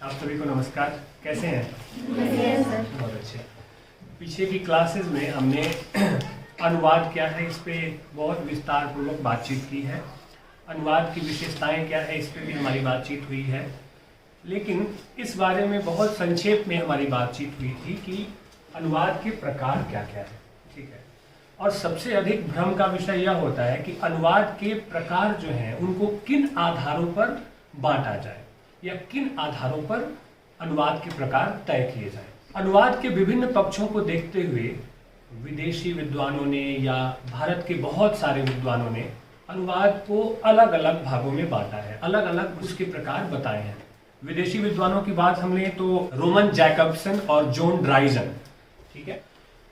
आप सभी को नमस्कार। कैसे हैं? सर। बहुत अच्छे। पीछे की क्लासेस में हमने अनुवाद क्या है इस पे बहुत विस्तार पूर्वक बातचीत की है। अनुवाद की विशेषताएं क्या है इस पे भी हमारी बातचीत हुई है, लेकिन इस बारे में बहुत संक्षेप में हमारी बातचीत हुई थी कि अनुवाद के प्रकार क्या क्या है। ठीक है। और सबसे अधिक भ्रम का विषय यह होता है कि अनुवाद के प्रकार जो हैं उनको किन आधारों पर बांटा जाए या किन आधारों पर अनुवाद के प्रकार तय किए जाएं। अनुवाद के विभिन्न पक्षों को देखते हुए विदेशी विद्वानों ने या भारत के बहुत सारे विद्वानों ने अनुवाद को अलग अलग भागों में बांटा है, अलग अलग उसके प्रकार बताए हैं। विदेशी विद्वानों की बात हम लें तो रोमन जैकबसन और जॉन ड्राइजन, ठीक है,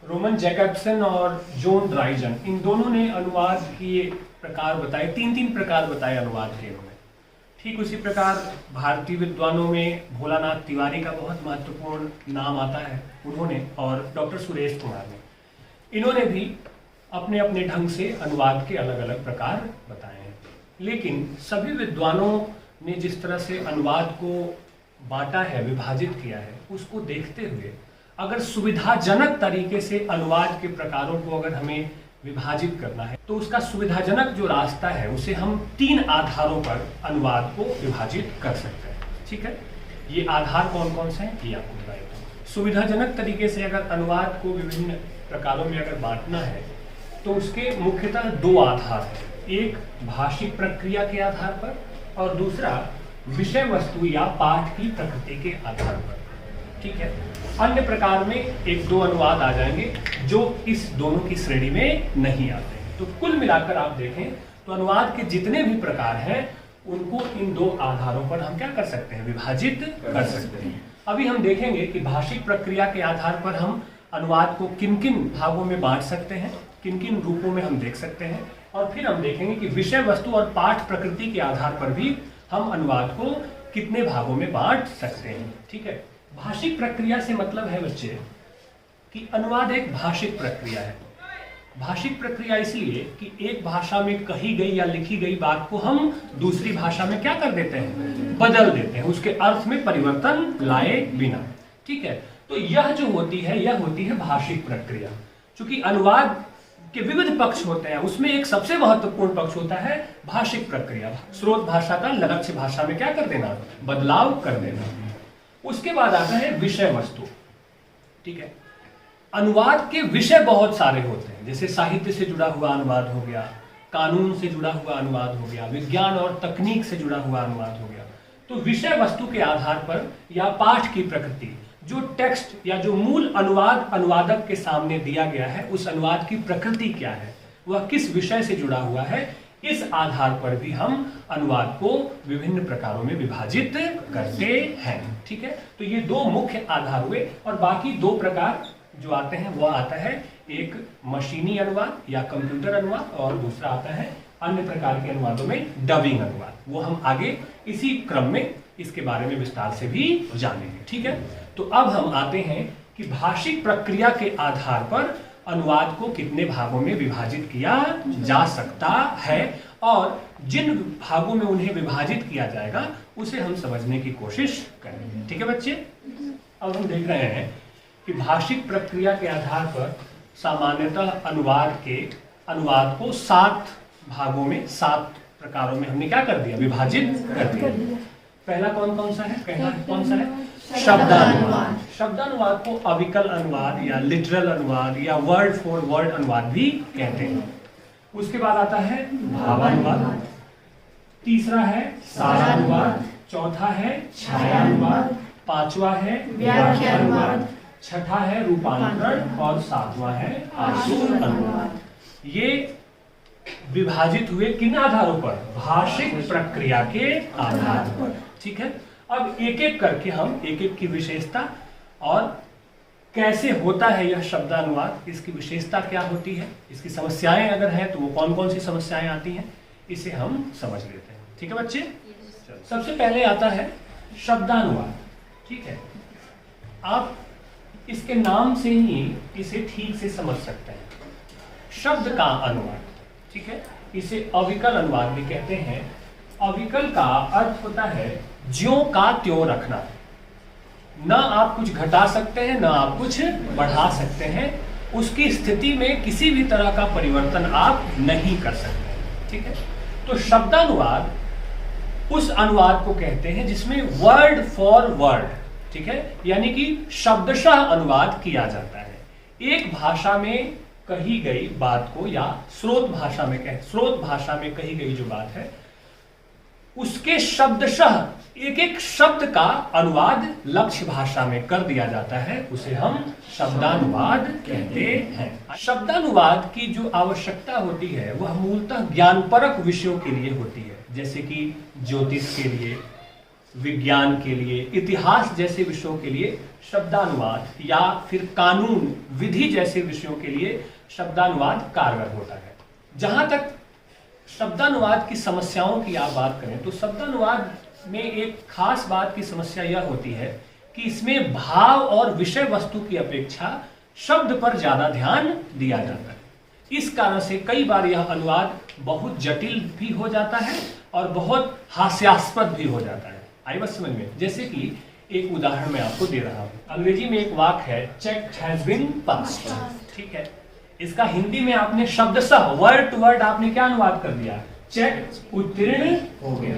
रोमन जैकबसन और जॉन ड्राइजन, इन दोनों ने अनुवाद के प्रकार बताए, तीन प्रकार बताए अनुवाद के इन्होंने। ठीक उसी प्रकार भारतीय विद्वानों में भोलानाथ तिवारी का बहुत महत्वपूर्ण नाम आता है, उन्होंने, और डॉक्टर सुरेश कुमार ने, इन्होंने भी अपने अपने ढंग से अनुवाद के अलग अलग प्रकार बताए हैं। लेकिन सभी विद्वानों ने जिस तरह से अनुवाद को बांटा है, विभाजित किया है, उसको देखते हुए अगर सुविधाजनक तरीके से अनुवाद के प्रकारों को अगर हमें विभाजित करना है तो उसका सुविधाजनक जो रास्ता है उसे हम 3 आधारों पर अनुवाद को विभाजित कर सकते हैं। ठीक है। ये आधार कौन कौन से हैं ये आपको बताएगा। सुविधाजनक तरीके से अगर अनुवाद को विभिन्न प्रकारों में अगर बांटना है तो उसके मुख्यतः 2 आधार हैं। एक भाषिक प्रक्रिया के आधार पर और दूसरा विषय वस्तु या पाठ की प्रकृति के आधार पर। ठीक है। अन्य प्रकार में 1-2 अनुवाद आ जाएंगे जो इस दोनों की श्रेणी में नहीं आते हैं। तो कुल मिलाकर आप देखें तो अनुवाद के जितने भी प्रकार हैं उनको इन 2 आधारों पर हम क्या कर सकते हैं, विभाजित कर सकते हैं। अभी हम देखेंगे कि भाषिक प्रक्रिया के आधार पर हम अनुवाद को किन किन भागों में बांट सकते हैं, किन किन रूपों में हम देख सकते हैं, और फिर हम देखेंगे कि विषय वस्तु और पाठ प्रकृति के आधार पर भी हम अनुवाद को कितने भागों में बांट सकते हैं। ठीक है। भाषिक प्रक्रिया से मतलब है बच्चे कि अनुवाद एक भाषिक प्रक्रिया है। भाषिक प्रक्रिया इसलिए कि एक भाषा में कही गई या लिखी गई बात को हम दूसरी भाषा में क्या कर देते हैं, बदल देते हैं, उसके अर्थ में परिवर्तन लाए बिना। ठीक है। तो यह जो होती है यह होती है भाषिक प्रक्रिया। चूंकि अनुवाद के विविध पक्ष होते हैं उसमें एक सबसे महत्वपूर्ण पक्ष होता है भाषिक प्रक्रिया। स्रोत भाषा का लक्ष्य भाषा में क्या कर देना, बदलाव कर देना। उसके बाद आता है विषय वस्तु। ठीक है। अनुवाद के विषय बहुत सारे होते हैं, जैसे साहित्य से जुड़ा हुआ अनुवाद हो गया, कानून से जुड़ा हुआ अनुवाद हो गया, विज्ञान और तकनीक से जुड़ा हुआ अनुवाद हो गया। तो विषय वस्तु के आधार पर या पाठ की प्रकृति, जो टेक्स्ट या जो मूल अनुवाद अनुवादक के सामने दिया गया है उस अनुवाद की प्रकृति क्या है, वह किस विषय से जुड़ा हुआ है, इस आधार पर भी हम अनुवाद को विभिन्न प्रकारों में विभाजित करते हैं। ठीक है। तो ये 2 मुख्य आधार हुए, और बाकी 2 प्रकार जो आते हैं वह आता है एक मशीनी अनुवाद या कंप्यूटर अनुवाद, और दूसरा आता है अन्य प्रकार के अनुवादों में डबिंग अनुवाद। वो हम आगे इसी क्रम में इसके बारे में विस्तार से भी जानेंगे। ठीक है। तो अब हम आते हैं कि भाषिक प्रक्रिया के आधार पर अनुवाद को कितने भागों में विभाजित किया जा सकता है, और जिन भागों में उन्हें विभाजित किया जाएगा उसे हम समझने की कोशिश करेंगे। ठीक है बच्चे। अब हम देख रहे हैं कि भाषिक प्रक्रिया के आधार पर सामान्यतः अनुवाद को 7 भागों में, 7 प्रकारों में हमने क्या कर दिया, विभाजित कर दिया। पहला कौन सा है, शब्दानुवाद। शब्दानुवाद को अविकल अनुवाद या लिटरल अनुवाद या वर्ड फॉर वर्ड अनुवाद भी कहते हैं। उसके बाद आता है भावानुवाद, तीसरा है सारानुवाद, चौथा है छायानुवाद, 5वां है व्याख्यानुवाद, 6ठा है रूपांतरण, और 7वां है आशु अनुवाद। ये विभाजित हुए किन आधारों पर, भाषिक प्रक्रिया के आधार पर। ठीक है। अब एक एक करके हम एक एक की विशेषता और कैसे होता है यह शब्दानुवाद, इसकी विशेषता क्या होती है, इसकी समस्याएं अगर हैं तो वो कौन कौन सी समस्याएं आती हैं, इसे हम समझ लेते हैं। ठीक है बच्चे। सबसे पहले आता है शब्दानुवाद। ठीक है। आप इसके नाम से ही इसे ठीक से समझ सकते हैं। शब्द का अनुवाद, ठीक है, इसे अविकल अनुवाद भी कहते हैं। अविकल का अर्थ होता है ज्यों का त्यों रखना। ना आप कुछ घटा सकते हैं, ना आप कुछ बढ़ा सकते हैं। उसकी स्थिति में किसी भी तरह का परिवर्तन आप नहीं कर सकते। ठीक है, तो शब्दानुवाद उस अनुवाद को कहते हैं जिसमें वर्ड फॉर वर्ड, ठीक है, यानी कि शब्दशः अनुवाद किया जाता है। एक भाषा में कही गई बात को, या स्रोत भाषा में कही गई जो बात है उसके शब्दशः एक एक शब्द का अनुवाद लक्ष्य भाषा में कर दिया जाता है, उसे हम शब्दानुवाद कहते हैं। शब्दानुवाद की जो आवश्यकता होती है वह मूलतः ज्ञानपरक विषयों के लिए होती है, जैसे कि ज्योतिष के लिए, विज्ञान के लिए, इतिहास जैसे विषयों के लिए शब्दानुवाद, या फिर कानून विधि जैसे विषयों के लिए शब्दानुवाद कारगर होता है। जहां तक शब्दानुवाद की समस्याओं की आप बात करें तो शब्दानुवाद में एक खास बात की समस्या यह होती है कि इसमें भाव और विषय वस्तु की अपेक्षा शब्द पर ज्यादा ध्यान दिया जाता है। इस कारण से कई बार यह अनुवाद बहुत जटिल भी हो जाता है और बहुत हास्यास्पद भी हो जाता है। आई बात समझ में? जैसे कि एक उदाहरण मैं आपको दे रहा हूं। अंग्रेजी में एक वाक्य है चेक हैज बीन पास्ड, ठीक है, इसका हिंदी में आपने शब्दशः वर्ड टू वर्ड आपने क्या अनुवाद कर दिया? चेक उत्तीर्ण हो गया।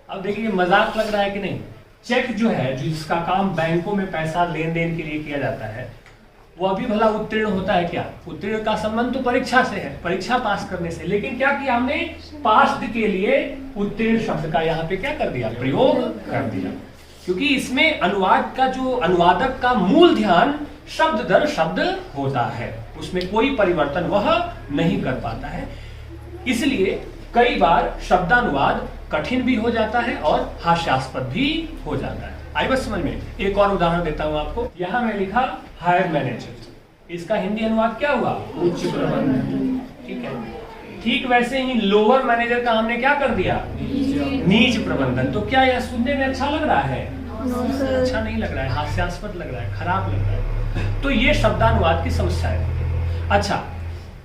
अब देखिए मजाक लग रहा है कि नहीं? चेक जो है, जिसका काम बैंकों में पैसा लेन देन के लिए किया जाता है, वो अभी भला उत्तीर्ण होता है क्या? उत्तीर्ण का संबंध तो परीक्षा से है, परीक्षा पास करने से। लेकिन क्या किया हमने? पास्ड के लिए उत्तीर्ण शब्द का यहाँ पे क्या कर दिया? प्रयोग कर दिया। क्योंकि इसमें अनुवाद का जो अनुवादक का मूल ध्यान शब्द दर शब्द होता है, उसमें कोई परिवर्तन वह नहीं कर पाता है। इसलिए कई बार शब्दानुवाद कठिन भी हो जाता है और हास्यास्पद भी हो जाता है। आई बस समझ में? एक और उदाहरण देता हूं आपको। यहां मैं लिखा हायर मैनेजर, इसका हिंदी अनुवाद क्या हुआ? उच्च प्रबंधन। ठीक है, ठीक वैसे ही लोअर मैनेजर का हमने क्या कर दिया? नीच प्रबंधन। तो क्या यह सुनने में अच्छा लग रहा है? अच्छा नहीं लग रहा है, हास्यास्पद लग रहा है, खराब लग रहा है। तो ये शब्दानुवाद की समस्या है। अच्छा,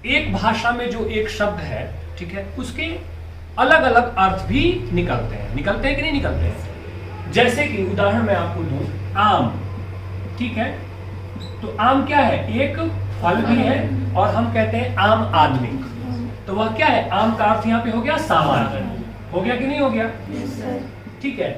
एक भाषा में जो एक शब्द है, ठीक है, उसके अलग अलग अर्थ भी निकलते हैं कि नहीं निकलते हैं? जैसे कि उदाहरण मैं आपको दूं, आम, ठीक है, तो आम क्या है? एक फल भी है और हम कहते हैं आम आदमी। तो वह क्या है? आम का अर्थ यहाँ पे हो गया सामान्य। हो गया कि नहीं हो गया? ठीक है।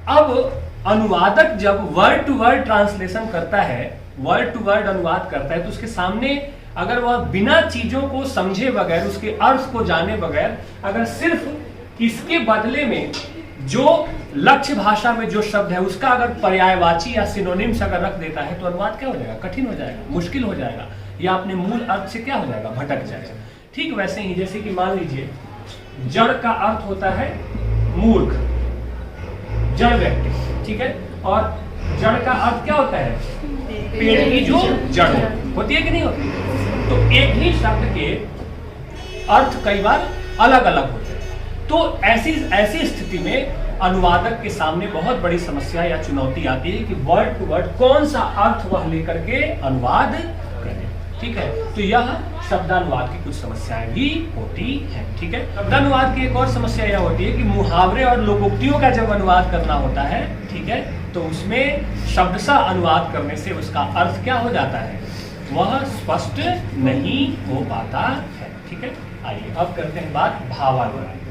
अब अनुवादक जब वर्ड टू वर्ड ट्रांसलेशन करता है, वर्ड टू वर्ड अनुवाद करता है, तो उसके सामने अगर वह बिना चीजों को समझे बगैर, उसके अर्थ को जाने बगैर, अगर सिर्फ इसके बदले में जो लक्ष्य भाषा में जो शब्द है उसका अगर पर्यायवाची या सिनोनिम्स अगर रख देता है तो अनुवाद क्या हो जाएगा? कठिन हो जाएगा, मुश्किल हो जाएगा, या अपने मूल अर्थ से क्या हो जाएगा? भटक जाएगा। ठीक वैसे ही जैसे कि मान लीजिए जड़ का अर्थ होता है मूर्ख, जड़ व्यक्ति, ठीक है, और जड़ का अर्थ क्या होता है? पेड़ की जो जड़ होती है कि नहीं होती? तो एक ही शब्द के अर्थ कई बार अलग अलग होते हैं। तो ऐसी स्थिति में अनुवादक के सामने बहुत बड़ी समस्या या चुनौती आती है कि वर्ड टू वर्ड कौन सा अर्थ वह लेकर के अनुवाद करें। ठीक है, तो यह शब्दानुवाद की कुछ समस्याएं भी होती हैं। ठीक है, शब्दानुवाद की एक और समस्या यह होती है कि मुहावरे और लोकोक्तियों का जब अनुवाद करना होता है, ठीक है, तो उसमें शब्दशः अनुवाद करने से उसका अर्थ क्या हो जाता है? वह स्पष्ट नहीं हो पाता है। ठीक है, आइए अब करते हैं बात भावानुवाद।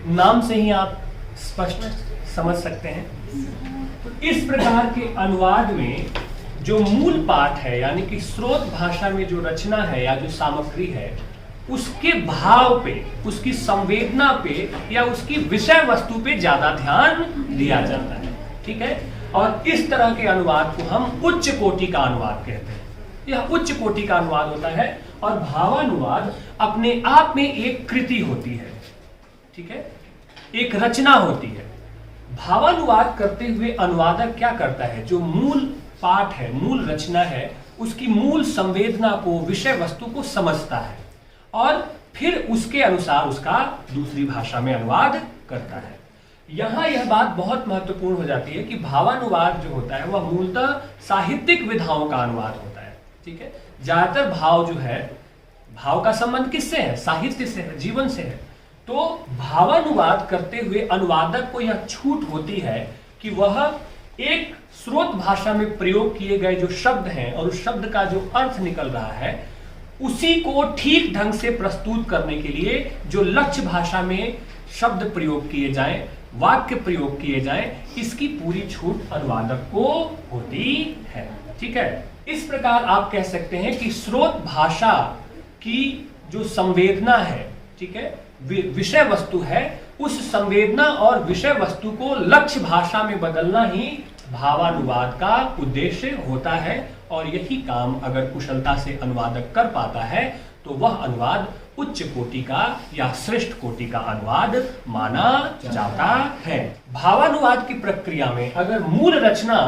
नाम से ही आप स्पष्ट समझ सकते हैं। इस प्रकार के अनुवाद में जो मूल पाठ है, यानी कि स्रोत भाषा में जो रचना है या जो सामग्री है, उसके भाव पे, उसकी संवेदना पे या उसकी विषय वस्तु पे ज्यादा ध्यान दिया जाता है। ठीक है, और इस तरह के अनुवाद को हम उच्च कोटि का अनुवाद कहते हैं। यह उच्च कोटि का अनुवाद होता है। और भावानुवाद अपने आप में एक कृति होती है, ठीक है, एक रचना होती है। भावानुवाद करते हुए अनुवादक क्या करता है? जो मूल पाठ है, मूल रचना है, उसकी मूल संवेदना को, विषय वस्तु को समझता है और फिर उसके अनुसार उसका दूसरी भाषा में अनुवाद करता है। यहां यह बात बहुत महत्वपूर्ण हो जाती है कि भावानुवाद जो होता है वह मूलतः साहित्यिक विधाओं का अनुवाद होता है। ठीक है, ज्यादातर भाव जो है, भाव का संबंध किससे है? साहित्य से है, जीवन से है। तो भावानुवाद करते हुए अनुवादक को यह छूट होती है कि वह एक स्रोत भाषा में प्रयोग किए गए जो शब्द हैं और उस शब्द का जो अर्थ निकल रहा है उसी को ठीक ढंग से प्रस्तुत करने के लिए जो लक्ष्य भाषा में शब्द प्रयोग किए जाएं, वाक्य प्रयोग किए जाएं, इसकी पूरी छूट अनुवादक को होती है। ठीक है, इस प्रकार आप कह सकते हैं कि स्रोत भाषा की जो संवेदना है, ठीक है, विषय वस्तु है, उस संवेदना और विषय वस्तु को लक्ष्य भाषा में बदलना ही भावानुवाद का उद्देश्य होता है। और यही काम अगर कुशलता से अनुवादक कर पाता है तो वह अनुवाद उच्च कोटि का या श्रेष्ठ कोटि का अनुवाद माना जाता है। भावानुवाद की प्रक्रिया में अगर मूल रचना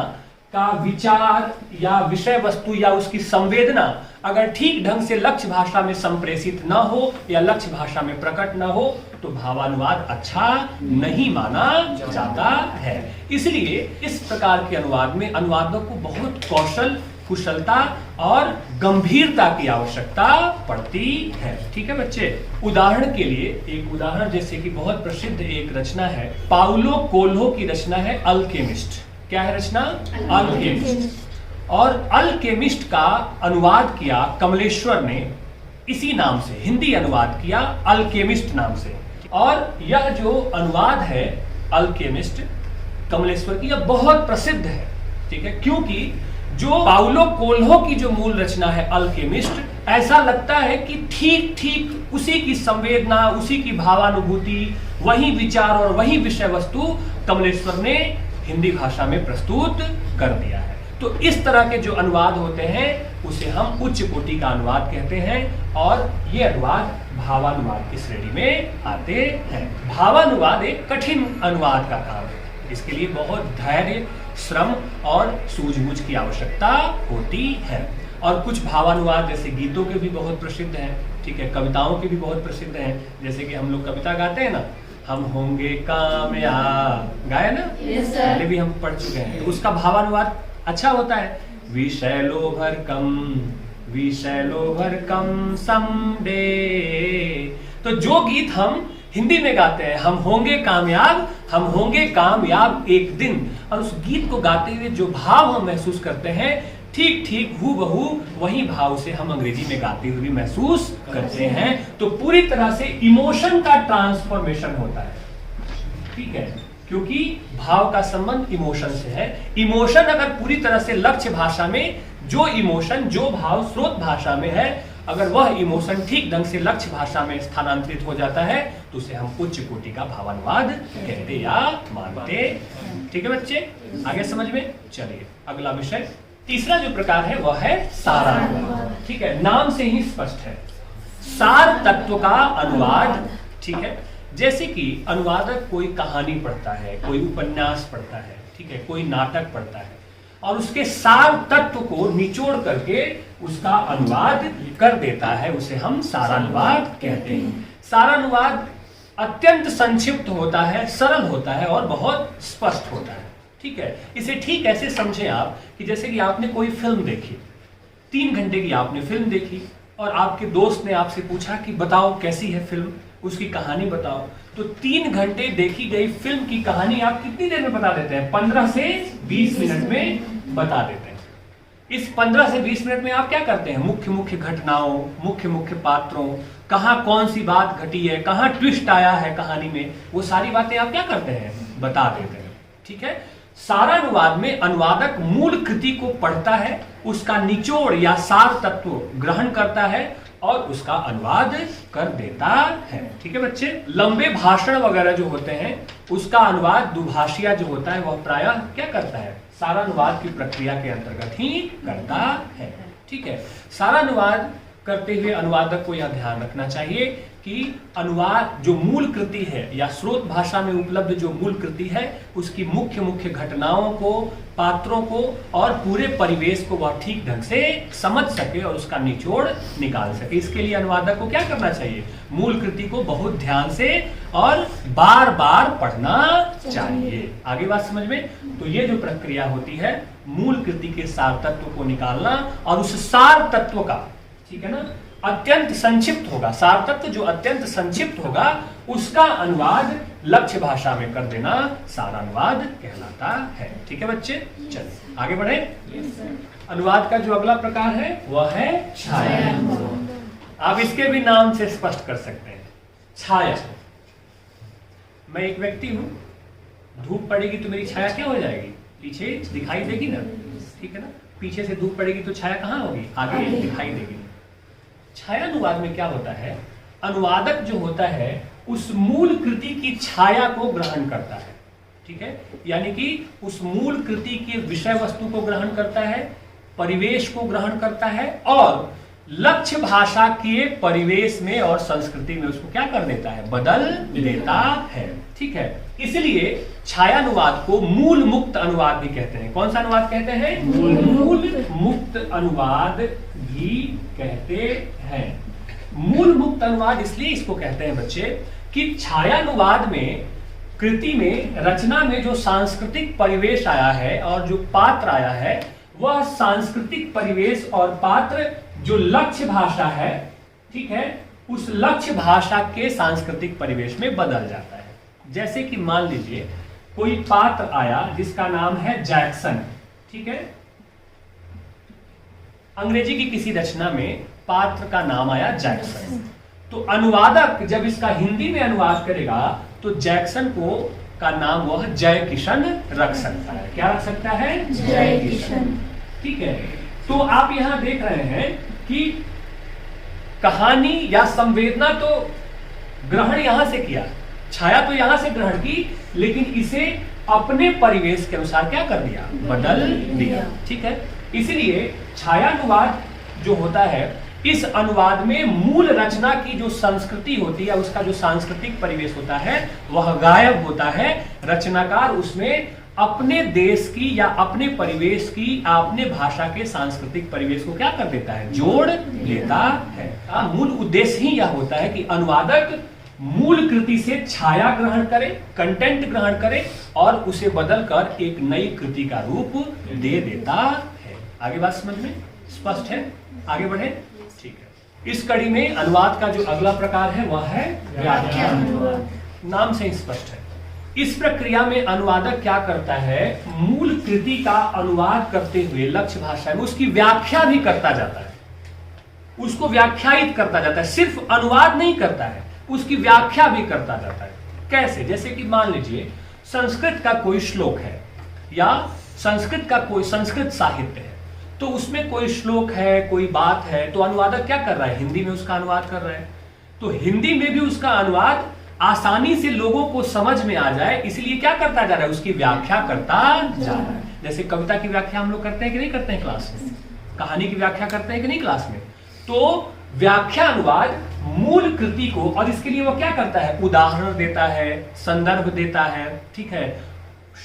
का विचार या विषय वस्तु या उसकी संवेदना अगर ठीक ढंग से लक्ष्य भाषा में संप्रेषित न हो या लक्ष्य भाषा में प्रकट न हो तो भावानुवाद अच्छा नहीं माना जाता है। इसलिए इस प्रकार के अनुवाद में अनुवादक को बहुत कौशल, कुशलता और गंभीरता की आवश्यकता पड़ती है। ठीक है बच्चे, उदाहरण के लिए एक उदाहरण जैसे कि बहुत प्रसिद्ध एक रचना है, पाउलो कोल्हो की रचना है अल्केमिस्ट। क्या है रचना? अल्केमिस्ट। और अल्केमिस्ट का अनुवाद किया कमलेश्वर ने इसी नाम से, हिंदी अनुवाद किया अल्केमिस्ट नाम से। और यह जो अनुवाद है अल्केमिस्ट कमलेश्वर की, यह बहुत प्रसिद्ध है। ठीक है, क्योंकि जो पाउलो कोल्हो की जो मूल रचना है अल्केमिस्ट, ऐसा लगता है कि ठीक ठीक उसी की संवेदना, उसी की भावानुभूति, वही विचार और वही विषय वस्तु कमलेश्वर ने हिंदी भाषा में प्रस्तुत कर दिया है। तो इस तरह के जो अनुवाद होते हैं उसे हम उच्च कोटि का अनुवाद कहते हैं और ये अनुवाद भावानुवाद की श्रेणी में आते हैं। भावानुवाद एक कठिन अनुवाद का काम है, इसके लिए बहुत धैर्य, श्रम और सूझबूझ की आवश्यकता होती है। और कुछ भावानुवाद जैसे गीतों के भी बहुत प्रसिद्ध हैं, ठीक है, कविताओं के भी बहुत प्रसिद्ध हैं। जैसे कि हम लोग कविता गाते हैं ना, हम होंगे कामयाब, गाया ना, पहले भी हम पढ़ चुके हैं। तो उसका भावानुवाद अच्छा होता है, वी शैल ओवरकम समडे। तो जो गीत हम हिंदी में गाते हैं, हम होंगे कामयाब एक दिन, और उस गीत को गाते हुए जो भाव हम महसूस करते हैं ठीक ठीक हूबहू वही भाव से हम अंग्रेजी में गाते हुए महसूस करते हैं। तो पूरी तरह से इमोशन का ट्रांसफॉर्मेशन होता है। ठीक है, क्योंकि भाव का संबंध इमोशन से है। इमोशन अगर पूरी तरह से लक्ष्य भाषा में जो इमोशन, जो भाव स्रोत भाषा में है, अगर वह इमोशन ठीक ढंग से लक्ष्य भाषा में स्थानांतरित हो जाता है तो उसे हम उच्च कोटि का भावानुवाद कहते या मानते। ठीक है बच्चे, आगे समझ में। चलिए अगला विषय, तीसरा जो प्रकार है वह है सारानुवाद। ठीक है, नाम से ही स्पष्ट है, सार तत्व का अनुवाद। ठीक है, जैसे कि अनुवादक कोई कहानी पढ़ता है, कोई उपन्यास पढ़ता है, ठीक है, कोई नाटक पढ़ता है और उसके सार तत्व को निचोड़ करके उसका अनुवाद कर देता है, उसे हम सारानुवाद कहते हैं। सारानुवाद अत्यंत संक्षिप्त होता है, सरल होता है और बहुत स्पष्ट होता है। ठीक है, इसे ठीक ऐसे समझें आप कि जैसे कि आपने कोई फिल्म देखी, 3 घंटे की आपने फिल्म देखी और आपके दोस्त ने आपसे पूछा कि बताओ कैसी है फिल्म, उसकी कहानी बताओ। तो 3 घंटे देखी गई फिल्म की कहानी आप कितनी देर में बता देते हैं? 15 से 20 मिनट में बता देते हैं। इस 15 से 20 मिनट में आप क्या करते हैं? मुख्य मुख्य घटनाओं, मुख्य मुख्य पात्रों, कहाँ कौन सी बात घटी है, कहाँ ट्विस्ट आया है कहानी में, वो सारी बातें आप क्या करते हैं? बता देते हैं। ठीक है, सारानुवाद में अनुवादक मूल कृति को पढ़ता है, उसका निचोड़ या सार तत्व ग्रहण करता है और उसका अनुवाद कर देता है। ठीक है बच्चे, लंबे भाषण वगैरह जो होते हैं उसका अनुवाद दुभाषिया जो होता है वह प्रायः क्या करता है? सारानुवाद की प्रक्रिया के अंतर्गत ही करता है। ठीक है, सारानुवाद करते हुए अनुवादक को यह ध्यान रखना चाहिए कि अनुवाद जो मूल कृति है या स्रोत भाषा में उपलब्ध जो मूल कृति है उसकी मुख्य मुख्य घटनाओं को, पात्रों को और पूरे परिवेश को वह ठीक ढंग से समझ सके और उसका निचोड़ निकाल सके। इसके लिए अनुवादक को क्या करना चाहिए? मूल कृति को बहुत ध्यान से और बार बार पढ़ना चाहिए। आगे बात समझ में? तो ये जो प्रक्रिया होती है मूल कृति के सार तत्व को निकालना और उस सार तत्व का, ठीक है ना, अत्यंत संक्षिप्त होगा, सार तत्व जो अत्यंत संक्षिप्त होगा उसका अनुवाद लक्ष्य भाषा में कर देना सारा अनुवाद कहलाता है। ठीक है बच्चे, चलिए आगे बढ़े। अनुवाद का जो अगला प्रकार है वह है छाया अनुवाद। आप इसके भी नाम से स्पष्ट कर सकते हैं। छाया, मैं एक व्यक्ति हूं, धूप पड़ेगी तो मेरी छाया क्या हो जाएगी? पीछे दिखाई देगी ना, ठीक है ना। पीछे से धूप पड़ेगी तो छाया कहाँ होगी? आगे दिखाई देगी। छाया अनुवाद में क्या होता है? अनुवादक जो होता है उस मूल कृति की छाया को ग्रहण करता है, ठीक है। यानी कि उस मूल कृति के विषय वस्तु को ग्रहण करता है, परिवेश को ग्रहण करता है और लक्ष्य भाषा के परिवेश में और संस्कृति में उसको क्या कर देता है? बदल देता है, ठीक है। इसलिए छाया अनुवाद को मूल मुक्त अनुवाद भी कहते हैं। कौन सा अनुवाद कहते हैं? मूल मुक्त अनुवाद भी कहते हैं। मूल मुक्त अनुवाद इसलिए इसको कहते हैं बच्चे कि छाया अनुवाद में कृति में, रचना में जो सांस्कृतिक परिवेश आया है और जो पात्र आया है वह सांस्कृतिक परिवेश और पात्र जो लक्ष्य भाषा है, ठीक है, उस लक्ष्य भाषा के सांस्कृतिक परिवेश में बदल जाता है। जैसे कि मान लीजिए कोई पात्र आया जिसका नाम है जैक्सन, ठीक है। अंग्रेजी की किसी रचना में पात्र का नाम आया जैक्सन, तो अनुवादक जब इसका हिंदी में अनुवाद करेगा तो जैक्सन को का नाम वह जय किशन रख सकता है। क्या रख सकता है? जय किशन, ठीक है। तो आप यहां देख रहे हैं कि कहानी या संवेदना तो ग्रहण यहां से किया, छाया तो यहां से ग्रहण की, लेकिन इसे अपने परिवेश के अनुसार क्या कर दिया? बदल दिया, ठीक है। इसलिए छाया अनुवाद जो होता है, इस अनुवाद में मूल रचना की जो संस्कृति होती है, उसका जो सांस्कृतिक परिवेश होता है वह गायब होता है। रचनाकार उसमें अपने देश की या अपने परिवेश की, अपने भाषा के सांस्कृतिक परिवेश को क्या कर देता है? जोड़ लेता है। मूल उद्देश्य ही यह होता है कि अनुवादक मूल कृति से छाया ग्रहण करे, कंटेंट ग्रहण करे और उसे बदलकर एक नई कृति का रूप दे देता है। आगे बात समझ में स्पष्ट है? आगे बढ़े, ठीक है। इस कड़ी में अनुवाद का जो अगला प्रकार है वह है व्याख्यान अनुवाद। नाम से स्पष्ट है। इस प्रक्रिया में अनुवादक क्या करता है? मूल कृति का अनुवाद करते हुए लक्ष्य भाषा में उसकी व्याख्या भी करता जाता है, उसको व्याख्यायित करता जाता है। सिर्फ अनुवाद नहीं करता है, उसकी व्याख्या भी करता जाता है। कैसे? जैसे कि मान लीजिए संस्कृत का कोई श्लोक है या संस्कृत का कोई संस्कृत साहित्य है, तो उसमें कोई श्लोक है, कोई बात है, तो अनुवादक क्या कर रहा है? हिंदी में उसका अनुवाद कर रहा है। तो हिंदी में भी उसका अनुवाद आसानी से लोगों को समझ में आ जाए, इसलिए क्या करता जा रहा है? उसकी व्याख्या करता जा रहा है। जैसे कविता की व्याख्या हम लोग करते हैं कि नहीं करते हैं क्लास में? कहानी की व्याख्या करते हैं कि नहीं क्लास में? तो व्याख्या अनुवाद मूल कृति को, और इसके लिए वो क्या करता है? उदाहरण देता है, संदर्भ देता है, ठीक है,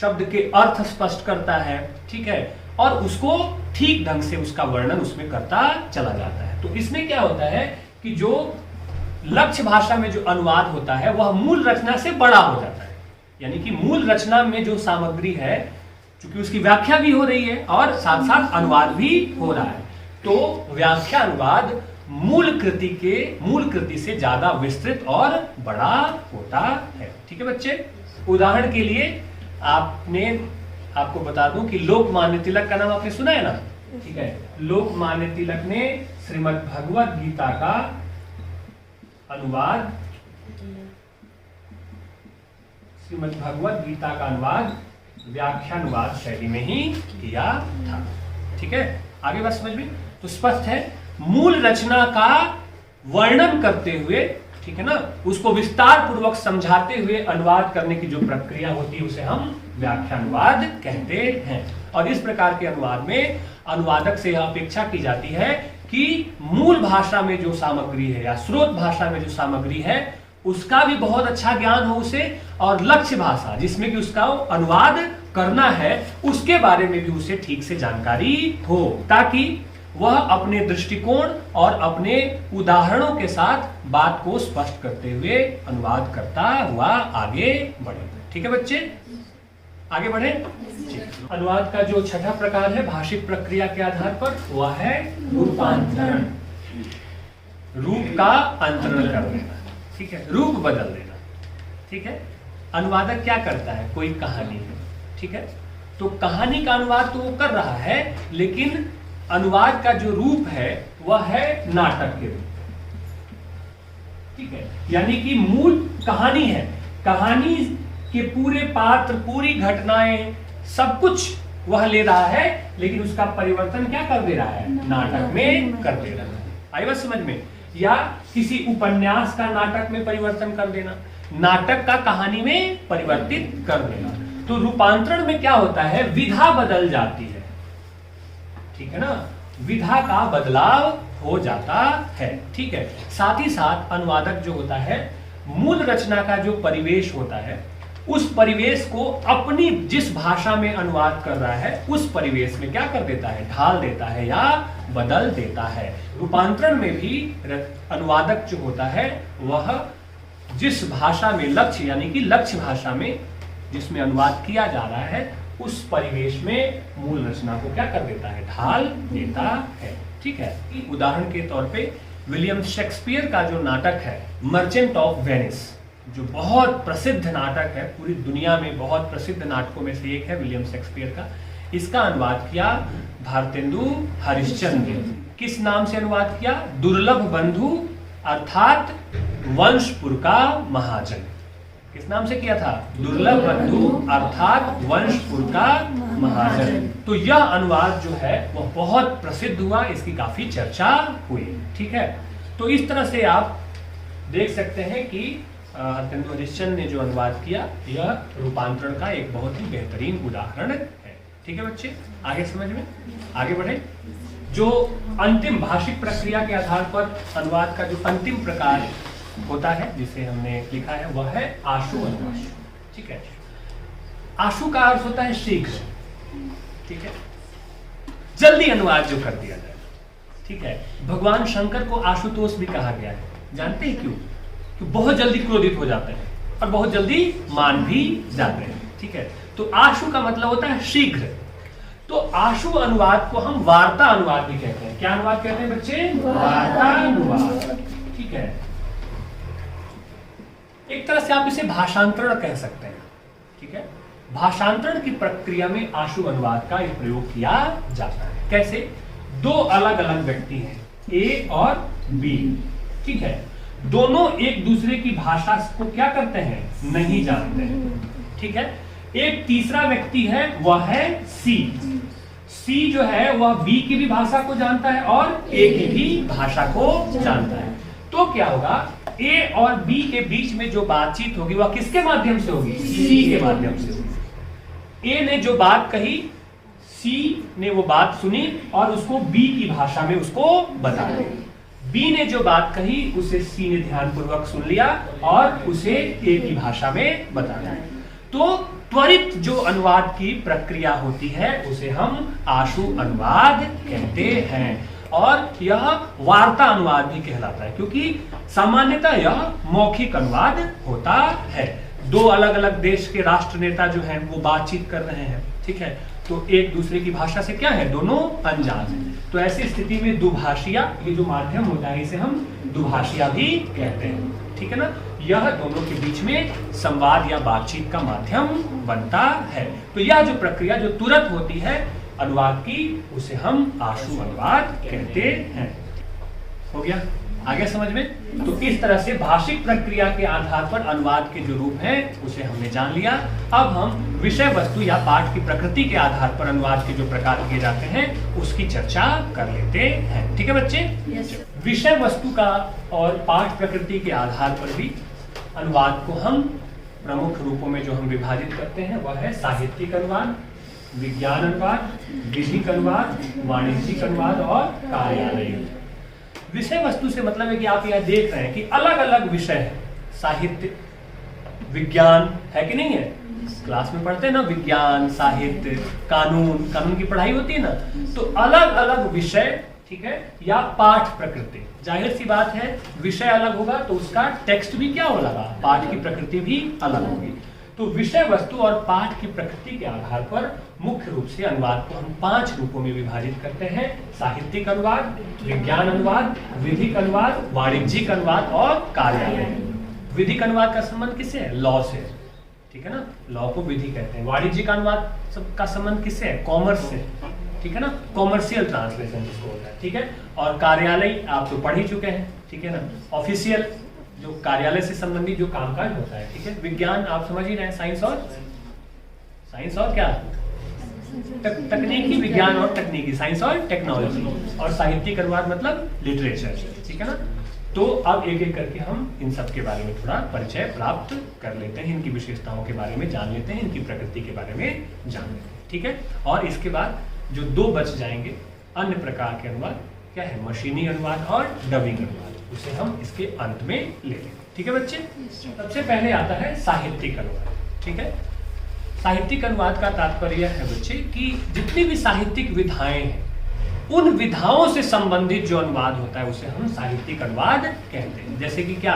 शब्द के अर्थ स्पष्ट करता है, ठीक है, और उसको ठीक ढंग से उसका वर्णन उसमें करता चला जाता है। तो इसमें क्या होता है कि जो लक्ष्य भाषा में जो अनुवाद होता है वह मूल रचना से बड़ा हो जाता है। यानी कि मूल रचना में जो सामग्री है, क्योंकि उसकी व्याख्या भी हो रही है और साथ साथ अनुवाद भी हो रहा है, तो व्याख्या अनुवाद मूल कृति से ज्यादा विस्तृत और बड़ा होता है। ठीक है बच्चे, उदाहरण के लिए आपको बता दूं कि लोकमान्य तिलक का नाम आपने सुना है ना? ठीक है, लोकमान्य तिलक ने श्रीमद् भगवत गीता का अनुवाद, श्रीमद् भगवत गीता का अनुवाद व्याख्यानुवाद शैली में ही किया था। ठीक है, आगे बात समझ में? तो स्पष्ट है, मूल रचना का वर्णन करते हुए, ठीक है ना, उसको विस्तार पूर्वक समझाते हुए अनुवाद करने की जो प्रक्रिया होती है उसे हम व्याख्यानुवाद कहते हैं। और इस प्रकार के अनुवाद में अनुवादक से यह अपेक्षा की जाती है कि मूल भाषा में जो सामग्री है या स्रोत भाषा में जो सामग्री है उसका भी बहुत अच्छा ज्ञान हो उसे, और लक्ष्य भाषा जिसमें कि उसका अनुवाद करना है उसके बारे में भी उसे ठीक से जानकारी हो, ताकि वह अपने दृष्टिकोण और अपने उदाहरणों के साथ बात को स्पष्ट करते हुए अनुवाद करता हुआ आगे बढ़े। ठीक है बच्चे, आगे बढ़े। अनुवाद का जो छठा प्रकार है भाषिक प्रक्रिया के आधार पर, वह है रूपांतरण। रूप का अंतरण कर देना, ठीक है, रूप बदल देना। ठीक है। अनुवादक क्या करता है, कोई कहानी है, ठीक है, तो कहानी का अनुवाद तो वो कर रहा है, लेकिन अनुवाद का जो रूप है वह है नाटक के रूप, ठीक है। यानी कि मूल कहानी है, कहानी के पूरे पात्र, पूरी घटनाएं, सब कुछ वह ले रहा है, लेकिन उसका परिवर्तन क्या कर दे रहा है, नाटक में कर दे रहा है। आई बात समझ में? या किसी उपन्यास का नाटक में परिवर्तन कर देना, नाटक का कहानी में परिवर्तित कर देना। तो रूपांतरण में क्या होता है, विधा बदल जाती है, ठीक है ना, विधा का बदलाव हो जाता है, ठीक है। साथ ही साथ अनुवादक जो होता है, मूल रचना का जो परिवेश होता है, उस परिवेश को अपनी जिस भाषा में अनुवाद कर रहा है, उस परिवेश में क्या कर देता है, ढाल देता है या बदल देता है। रूपांतरण में भी अनुवादक जो होता है वह जिस भाषा में लक्ष्य, यानी कि लक्ष्य भाषा में जिसमें अनुवाद किया जा रहा है, उस परिवेश में मूल रचना को क्या कर देता है, ढाल देता है, ठीक है। उदाहरण के तौर पे विलियम शेक्सपियर का जो नाटक है मर्चेंट ऑफ वेनिस, जो बहुत प्रसिद्ध नाटक है, पूरी दुनिया में बहुत प्रसिद्ध नाटकों में से एक है विलियम शेक्सपियर का। इसका अनुवाद किया भारतेंदु हरिश्चंद्र ने। किस नाम से अनुवाद किया, दुर्लभ बंधु अर्थात वंशपुर का महाजन। किस नाम से किया था, दुर्लभ बंधु अर्थात वंशपुर का महाजन। तो यह अनुवाद जो है वह बहुत प्रसिद्ध हुआ, इसकी काफी चर्चा हुई, ठीक है। तो इस तरह से आप देख सकते हैं कि भारतेंदु हरिश्चंद्र ने जो अनुवाद किया, यह रूपांतरण का एक बहुत ही बेहतरीन उदाहरण है, ठीक है बच्चे। आगे समझ में आगे बढ़े। जो अंतिम भाषिक प्रक्रिया के आधार पर अनुवाद का जो अंतिम प्रकार होता है, जिसे हमने लिखा है, वह है आशु अनुवाद, ठीक है। आशु का अर्थ होता है शीघ्र, ठीक है, जल्दी अनुवाद जो कर दिया जाए, ठीक है। भगवान शंकर को आशुतोष भी कहा गया है, जानते हैं क्यों? तो बहुत जल्दी क्रोधित हो जाते हैं और बहुत जल्दी मान भी जाते हैं, ठीक है। तो आशु का मतलब होता है शीघ्र। तो आशु अनुवाद को हम वार्ता अनुवाद भी कहते हैं। क्या अनुवाद कहते हैं बच्चे? वार्ता अनुवाद, ठीक है। एक तरह से आप इसे भाषांतरण कह सकते हैं, ठीक है। भाषांतरण की प्रक्रिया में आशु अनुवाद का एक प्रयोग किया जाता है। कैसे? दो अलग अलग व्यक्ति हैं, ए और बी, ठीक है। दोनों एक दूसरे की भाषा को क्या करते हैं, नहीं जानते हैं, ठीक है। एक तीसरा व्यक्ति है, वह है सी। सी जो है वह बी की भी भाषा को जानता है और ए की भी भाषा को जानता है। तो क्या होगा, ए और बी के बीच में जो बातचीत होगी वह किसके माध्यम से होगी, सी के माध्यम से होगी। ए ने जो बात कही, सी ने वो बात सुनी और उसको बी की भाषा में उसको बता दी। बी ने जो बात कही उसे सी ने ध्यानपूर्वक सुन लिया और उसे ए की भाषा में बताया। तो त्वरित जो अनुवाद की प्रक्रिया होती है उसे हम आशु अनुवाद कहते हैं, और यह वार्ता अनुवाद भी कहलाता है, क्योंकि सामान्यतः यह मौखिक अनुवाद होता है। दो अलग अलग देश के राष्ट्र नेता जो हैं वो बातचीत कर रहे हैं, ठीक है, तो एक दूसरे की भाषा से क्या है, दोनों अनजान हैं। तो ऐसी स्थिति में दुभाषिया, ये जो माध्यम होता है इसे हम दुभाषिया भी कहते हैं, ठीक है ना। यह दोनों के बीच में संवाद या बातचीत का माध्यम बनता है। तो यह जो प्रक्रिया जो तुरंत होती है अनुवाद की, उसे हम आशु अनुवाद कहते हैं। हो गया, आगे समझ में। तो इस तरह से भाषिक प्रक्रिया के आधार पर अनुवाद के जो रूप हैं उसे हमने जान लिया। अब हम विषय वस्तु या पाठ की प्रकृति के आधार पर अनुवाद के जो प्रकार किए जाते हैं उसकी चर्चा कर लेते हैं, ठीक है बच्चे। विषय वस्तु का और पाठ प्रकृति के आधार पर भी अनुवाद को हम प्रमुख रूपों में जो हम विभाजित करते हैं वह है साहित्यिक अनुवाद, विज्ञान अनुवाद, विधिक अनुवाद, वाणिज्यिक अनुवाद और कार्यालयिक। विषय वस्तु से मतलब है कि आप यह देख रहे हैं कि अलग अलग विषय है, साहित्य, विज्ञान है कि नहीं है, क्लास में पढ़ते हैं ना, विज्ञान, साहित्य, कानून की पढ़ाई होती है ना, तो अलग अलग विषय, ठीक है, या पाठ प्रकृति। जाहिर सी बात है विषय अलग होगा तो उसका टेक्स्ट भी क्या होगा, पाठ की प्रकृति भी अलग होगी। तो विषय वस्तु और पाठ की प्रकृति के आधार पर मुख्य रूप से अनुवाद को हम 5 रूपों में विभाजित करते हैं: साहित्यिक अनुवाद, विज्ञान अनुवाद, विधिक अनुवाद, वाणिज्यिक अनुवाद और कार्यालय। विधिक अनुवाद का संबंध किससे है? लॉ से, ठीक है ना, लॉ को विधि कहते हैं। वाणिज्यिक अनुवाद का संबंध किससे है? कॉमर्स से, ठीक है ना, कॉमर्शियल ट्रांसलेशन जिसको होता है, ठीक है। और कार्यालय आप तो पढ़ ही चुके हैं, ठीक है ना, ऑफिशियल जो कार्यालय से संबंधित जो कामकाज होता है, ठीक है। विज्ञान आप समझ ही रहे हैं, साइंस और क्या, तकनीकी विज्ञान और तकनीकी, साइंस और टेक्नोलॉजी। और साहित्यिक अनुवाद मतलब लिटरेचर, ठीक है ना। तो अब एक एक करके हम इन सब के बारे में थोड़ा परिचय प्राप्त कर लेते हैं, इनकी विशेषताओं के बारे में जान लेते हैं, इनकी प्रकृति के बारे में जान लेते हैं, ठीक है। और इसके बाद जो दो बच जाएंगे अन्य प्रकार के अनुवाद, क्या है? मशीनी अनुवाद और डबिंग अनुवाद, उसे हम इसके अंत में ले लेंगे, ठीक है बच्चे। सबसे पहले आता है साहित्यिक अनुवाद, ठीक है। साहित्यिक अनुवाद का तात्पर्य है बच्चे कि जितनी भी साहित्यिक विधाएं हैं उन विधाओं से संबंधित जो अनुवाद होता है उसे हम साहित्यिक अनुवाद कहते हैं। जैसे कि क्या?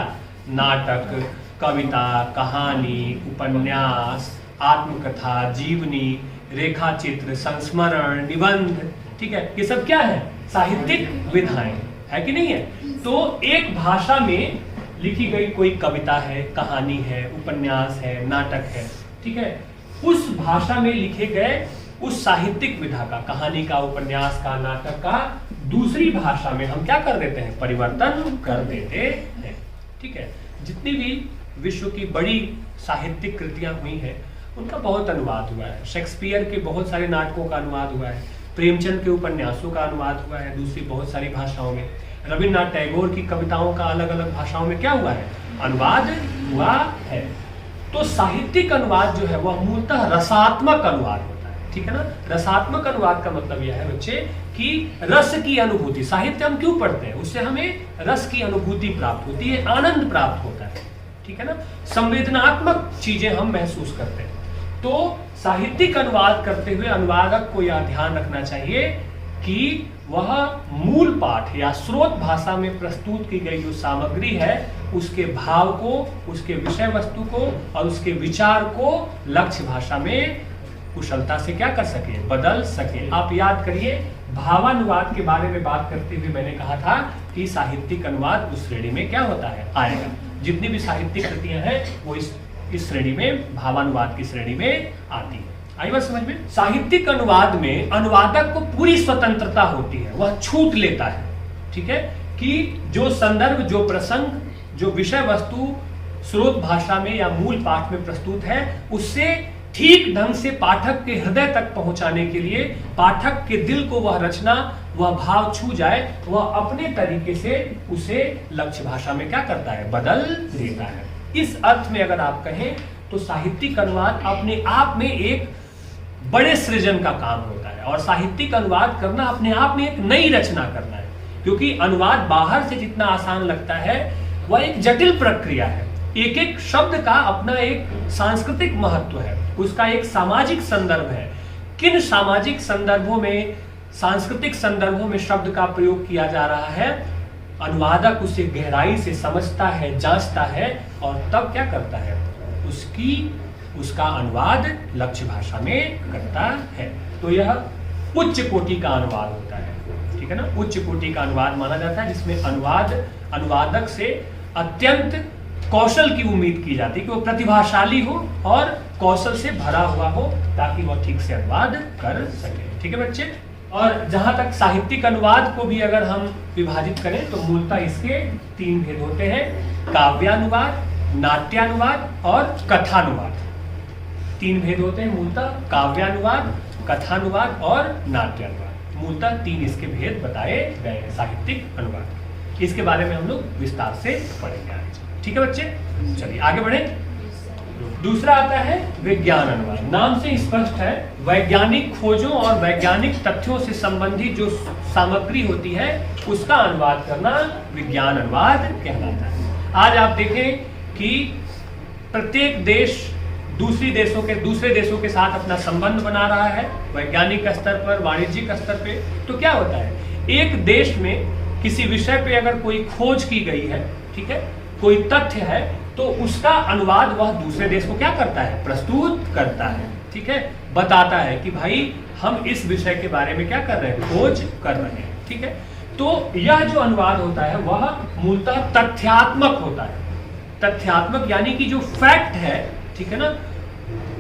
नाटक, कविता, कहानी, उपन्यास, आत्मकथा, जीवनी, रेखाचित्र, संस्मरण, निबंध, ठीक है, ये सब क्या है? साहित्यिक विधाएं है कि नहीं है। तो एक भाषा में लिखी गई कोई कविता है, कहानी है, उपन्यास है, नाटक है, ठीक है, उस भाषा में लिखे गए उस साहित्यिक विधा का, कहानी का, उपन्यास का, नाटक का दूसरी भाषा में हम क्या कर देते हैं? परिवर्तन कर देते हैं, ठीक है। जितनी भी विश्व की बड़ी साहित्यिक कृतियां हुई हैं उनका बहुत अनुवाद हुआ है। शेक्सपियर के बहुत सारे नाटकों का अनुवाद हुआ है, प्रेमचंद के उपन्यासों का अनुवाद हुआ है दूसरी बहुत सारी भाषाओं में, रविन्द्रनाथ टैगोर की कविताओं का अलग अलग भाषाओं में क्या हुआ है? अनुवाद हुआ है। तो साहित्यिक अनुवाद जो है वह मूलतः रसात्मक अनुवाद होता है, ठीक है ना। रसात्मक अनुवाद का मतलब यह है बच्चे कि रस की अनुभूति, साहित्य हम क्यों पढ़ते हैं? उससे हमें रस की अनुभूति प्राप्त होती है, आनंद प्राप्त होता है, ठीक है ना, संवेदनात्मक चीजें हम महसूस करते हैं। तो साहित्यिक अनुवाद करते हुए अनुवादक को यह ध्यान रखना चाहिए कि वह मूल पाठ या स्रोत भाषा में प्रस्तुत की गई जो सामग्री है उसके भाव को, उसके विषय वस्तु को और उसके विचार को लक्ष्य भाषा में कुशलता से क्या कर सके? बदल सके। आप याद करिए, भावानुवाद के बारे में बात करते हुए मैंने कहा था कि साहित्यिक अनुवाद उस श्रेणी में क्या होता है? आएगा। जितनी भी साहित्यिक कृतियां हैं वो इस श्रेणी में, भावानुवाद की श्रेणी में आती है। आई बात समझ में? साहित्यिक अनुवाद में अनुवादक को पूरी स्वतंत्रता होती है, वह छूट लेता है, ठीक है, कि जो संदर्भ, जो प्रसंग, जो विषय वस्तु स्रोत भाषा में या मूल पाठ में प्रस्तुत है उससे ठीक ढंग से पाठक के हृदय तक पहुंचाने के लिए, पाठक के दिल को वह रचना, वह भाव छू जाए, वह अपने तरीके से उसे लक्ष्य भाषा में क्या करता है? बदल देता है। इस अर्थ में अगर आप कहें तो साहित्यिक अनुवाद अपने आप में एक बड़े सृजन का काम होता है और साहित्यिक अनुवाद करना अपने आप में एक नई रचना करना है, क्योंकि अनुवाद बाहर से जितना आसान लगता है वह एक जटिल प्रक्रिया है। एक एक शब्द का अपना एक सांस्कृतिक महत्व है, उसका एक सामाजिक संदर्भ है। किन सामाजिक संदर्भों में, सांस्कृतिक संदर्भों में शब्द का प्रयोग किया जा रहा है, अनुवादक उसे गहराई से समझता है, जांचता है और तब क्या करता है? उसका अनुवाद लक्ष्य भाषा में करता है। तो यह उच्च कोटि का अनुवाद होता है, ठीक है ना। उच्च कोटि का अनुवाद माना जाता है जिसमें अनुवादक से अत्यंत कौशल की उम्मीद की जाती है कि वो प्रतिभाशाली हो और कौशल से भरा हुआ हो ताकि वह ठीक से अनुवाद कर सके, ठीक है बच्चे। और जहां तक साहित्यिक अनुवाद को भी अगर हम विभाजित करें तो मूलतः इसके 3 भेद होते हैं: काव्यानुवाद, नाट्यानुवाद और कथानुवाद। 3 भेद होते हैं मूलतः: काव्यानुवाद, कथानुवाद और नाट्यानुवाद। मूलतः 3 इसके भेद बताए गए हैं साहित्यिक अनुवाद। इसके बारे में हम लोग विस्तार से पढ़ेंगे आज, ठीक है बच्चे। चलिए आगे बढ़े। दूसरा आता है विज्ञान अनुवाद। नाम से स्पष्ट है, वैज्ञानिक खोजों और वैज्ञानिक तथ्यों से संबंधित जो सामग्री होती है उसका अनुवाद करना विज्ञान अनुवाद कहलाता है। आज आप देखें कि प्रत्येक देश दूसरे देशों के साथ अपना संबंध बना रहा है वैज्ञानिक स्तर पर, वाणिज्यिक स्तर पे। तो क्या होता है, एक देश में किसी विषय पे अगर कोई खोज की गई है, ठीक है, कोई तथ्य है, तो उसका अनुवाद वह दूसरे देश को क्या करता है? प्रस्तुत करता है, ठीक है, बताता है कि भाई हम इस विषय के बारे में क्या कर रहे हैं? खोज कर रहे हैं, ठीक है। तो यह जो अनुवाद होता है वह मूलतः तथ्यात्मक होता है। तथ्यात्मक यानी कि जो फैक्ट है, ठीक है ना,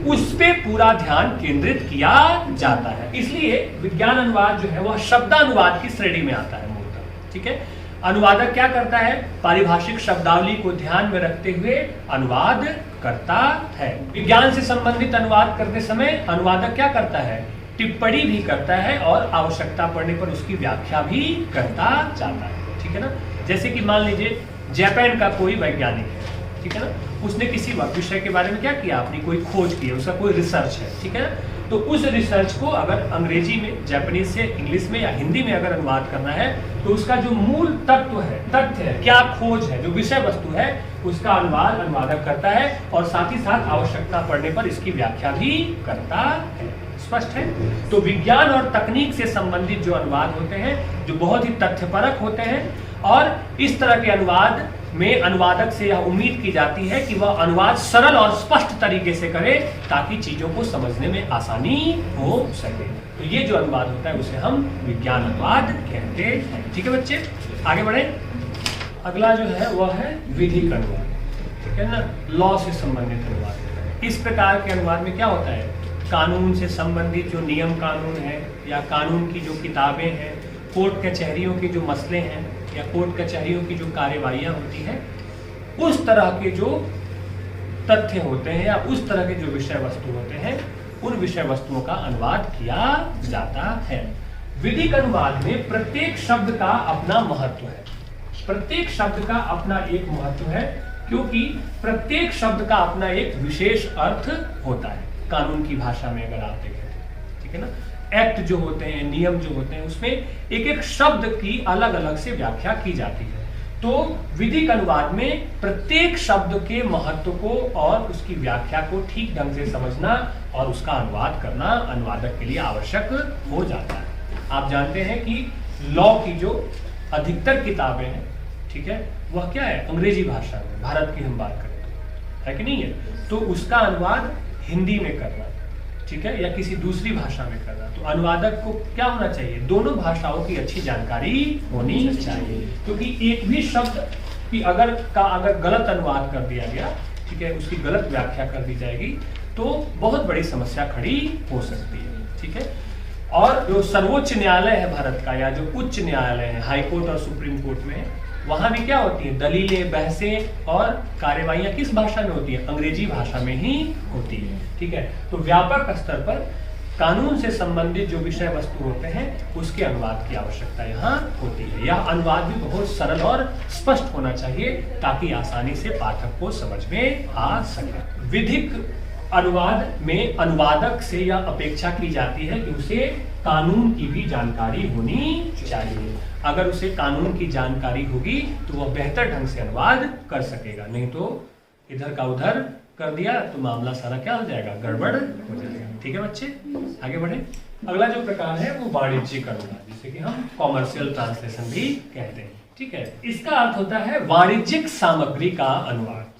उस पे पूरा ध्यान केंद्रित किया जाता है। इसलिए विज्ञान अनुवाद जो है वह शब्दानुवाद की श्रेणी में आता है मूलतः। ठीक है, अनुवादक क्या करता है? पारिभाषिक शब्दावली को ध्यान में रखते हुए अनुवाद करता है। विज्ञान से संबंधित अनुवाद करते समय अनुवादक क्या करता है? टिप्पणी भी करता है और आवश्यकता पड़ने पर उसकी व्याख्या भी करता जाता है। ठीक है ना, जैसे कि मान लीजिए जापान का कोई वैज्ञानिक है, ठीक है ना, उसने किसी विषय के बारे में क्या किया? अपनी कोई खोज की है, उसका कोई रिसर्च है, ठीक है ना, तो उस रिसर्च को अगर अंग्रेजी में, जापानीज से इंग्लिश में या हिंदी में अगर अनुवाद करना है तो उसका जो मूल तत्व है, तथ्य है, क्या खोज है, जो विषय वस्तु है, उसका अनुवाद अनुवादक करता है और साथ ही साथ आवश्यकता पड़ने पर इसकी व्याख्या भी करता है। स्पष्ट है? तो विज्ञान और तकनीक से संबंधित जो अनुवाद होते हैं, जो बहुत ही तथ्यपरक होते हैं, और इस तरह के अनुवाद में अनुवादक से यह उम्मीद की जाती है कि वह अनुवाद सरल और स्पष्ट तरीके से करे ताकि चीजों को समझने में आसानी हो सके। तो ये जो अनुवाद होता है उसे हम विज्ञान अनुवाद कहते हैं। ठीक है बच्चे, आगे बढ़े। अगला जो है वह है विधिक अनुवाद, ठीक है ना, लॉ से संबंधित अनुवाद। इस प्रकार के अनुवाद में क्या होता है? कानून से संबंधित जो नियम कानून है या कानून की जो किताबें हैं, कोर्ट कचहरियों के जो मसले हैं या कोर्ट कचहरियों की जो कार्यवाहियां होती हैं, उस तरह के जो तथ्य होते हैं या उस तरह के जो विषय वस्तु होते हैं, उन विषय वस्तुओं का अनुवाद किया जाता है। विधिक अनुवाद में प्रत्येक शब्द का अपना महत्व है। प्रत्येक शब्द का अपना एक महत्व है, क्योंकि प्रत्येक शब्द का अपना एक विशेष अर्थ होता है। कानून की भाषा में अगर आप देखें, ठीक है ना, एक्ट जो होते हैं, नियम जो होते हैं, उसमें एक एक शब्द की अलग अलग से व्याख्या की जाती है। तो विधिक अनुवाद में प्रत्येक शब्द के महत्व को और उसकी व्याख्या को ठीक ढंग से समझना और उसका अनुवाद करना अनुवादक के लिए आवश्यक हो जाता है। आप जानते हैं कि लॉ की जो अधिकतर किताबें हैं, ठीक है, वह क्या है? अंग्रेजी भाषा में। भारत की हम बात करें तो है कि नहीं है? तो उसका अनुवाद हिंदी में करना, ठीक है, या किसी दूसरी भाषा में करना। तो अनुवादक को क्या होना चाहिए? दोनों भाषाओं की अच्छी जानकारी होनी चाहिए, क्योंकि एक भी शब्द की अगर गलत अनुवाद कर दिया गया, ठीक है, उसकी गलत व्याख्या कर दी जाएगी तो बहुत बड़ी समस्या खड़ी हो सकती है। ठीक है, और जो सर्वोच्च न्यायालय है भारत का, या जो उच्च न्यायालय है, हाई कोर्ट और सुप्रीम कोर्ट में, वहां भी क्या होती है? दलीलें, बहसें और कार्यवाहियां किस भाषा में होती है? अंग्रेजी भाषा में ही होती है। ठीक है, तो व्यापक स्तर पर कानून से संबंधित जो विषय वस्तु होते हैं उसके अनुवाद की आवश्यकता यहाँ होती है। यह अनुवाद भी बहुत सरल और स्पष्ट होना चाहिए ताकि आसानी से पाठक को समझ में आ सके। विधिक अनुवाद में अनुवादक से यह अपेक्षा की जाती है कि उसे कानून की भी जानकारी होनी चाहिए। अगर उसे कानून की जानकारी होगी तो वह बेहतर ढंग से अनुवाद कर सकेगा, नहीं तो इधर का उधर कर दिया तो मामला सारा क्या हो जाएगा? गड़बड़ हो जाएगा। ठीक है बच्चे, आगे बढ़े। अगला जो प्रकार है वो वाणिज्यिक अनुवाद, जिसे कि हम कॉमर्शियल ट्रांसलेशन भी कहते हैं। ठीक है, इसका अर्थ होता है वाणिज्यिक सामग्री का अनुवाद।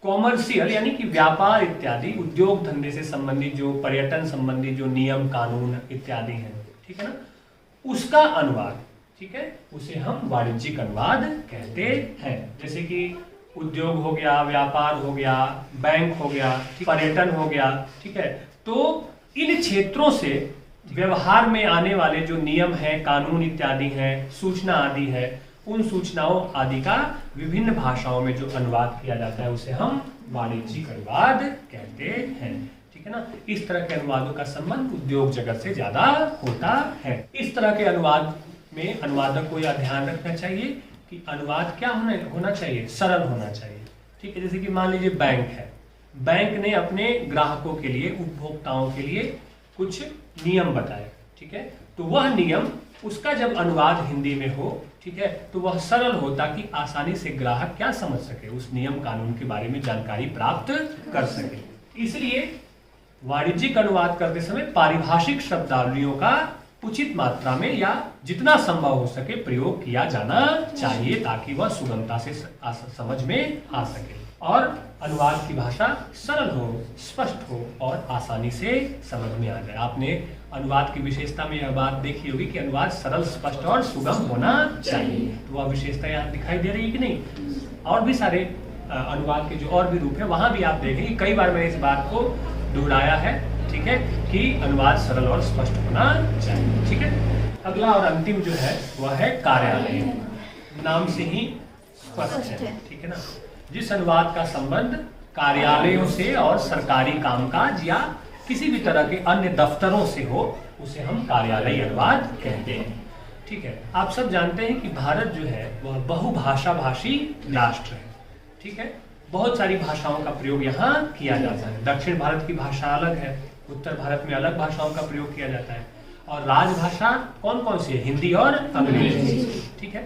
कॉमर्शियल यानी कि व्यापार इत्यादि, उद्योग धंधे से संबंधित जो, पर्यटन संबंधी जो नियम कानून इत्यादि हैं, ठीक है ना, उसका अनुवाद, ठीक है, उसे हम वाणिज्यिक अनुवाद कहते हैं। जैसे कि उद्योग हो गया, व्यापार हो गया, बैंक हो गया, पर्यटन हो गया, ठीक है, तो इन क्षेत्रों से व्यवहार में आने वाले जो नियम हैं, कानून इत्यादि हैं, सूचना आदि है, उन सूचनाओं आदि का विभिन्न भाषाओं में जो अनुवाद किया जाता है उसे हम वाणिज्यिक अनुवाद कहते हैं। ठीक है ना, इस तरह के अनुवादों का संबंध उद्योग जगत से ज्यादा होता है। इस तरह के अनुवाद में अनुवादक को यह ध्यान रखना चाहिए कि अनुवाद क्या होना चाहिए? सरल होना चाहिए। ठीक है, जैसे कि मान लीजिए बैंक है, बैंक ने अपने ग्राहकों के लिए, उपभोक्ताओं के लिए कुछ नियम बताए, ठीक है, तो वह नियम, उसका जब अनुवाद हिंदी में हो, ठीक है, तो वह सरल हो ताकि आसानी से ग्राहक क्या समझ सके, उस नियम कानून के बारे में जानकारी प्राप्त कर सके। इसलिए वाणिज्यिक अनुवाद करते समय पारिभाषिक शब्दावलियों का उचित मात्रा में या जितना संभव हो सके प्रयोग किया जाना चाहिए ताकि वह सुगमता से समझ में आ सके और अनुवाद की भाषा सरल हो, स्पष्ट हो और आसानी से समझ में आ जाए। आपने अनुवाद की विशेषता में यह बात देखी होगी कि अनुवाद सरल, स्पष्ट और सुगम होना चाहिए। तो वह विशेषता यहाँ दिखाई दे रही है कि नहीं? और भी सारे अनुवाद के जो और भी रूप है वहां भी आप देखेंगे कई बार मैंने इस बात को दोहराया है, ठीक है, कि अनुवाद सरल और स्पष्ट होना चाहिए। ठीक है, अगला और अंतिम जो है वह है कार्यालय। नाम से ही स्पष्ट है, ठीक है ना। जिस अनुवाद का संबंध कार्यालयों से और सरकारी कामकाज या किसी भी तरह के अन्य दफ्तरों से हो उसे हम कार्यालयी अनुवाद कहते हैं। ठीक है, आप सब जानते हैं कि भारत जो है वह बहुभाषा भाषी राष्ट्र है। ठीक है, बहुत सारी भाषाओं का प्रयोग यहाँ किया जाता है। दक्षिण भारत की भाषा अलग है, उत्तर भारत में अलग भाषाओं का प्रयोग किया जाता है, और राजभाषा कौन कौन सी है? हिंदी और अंग्रेजी। ठीक है,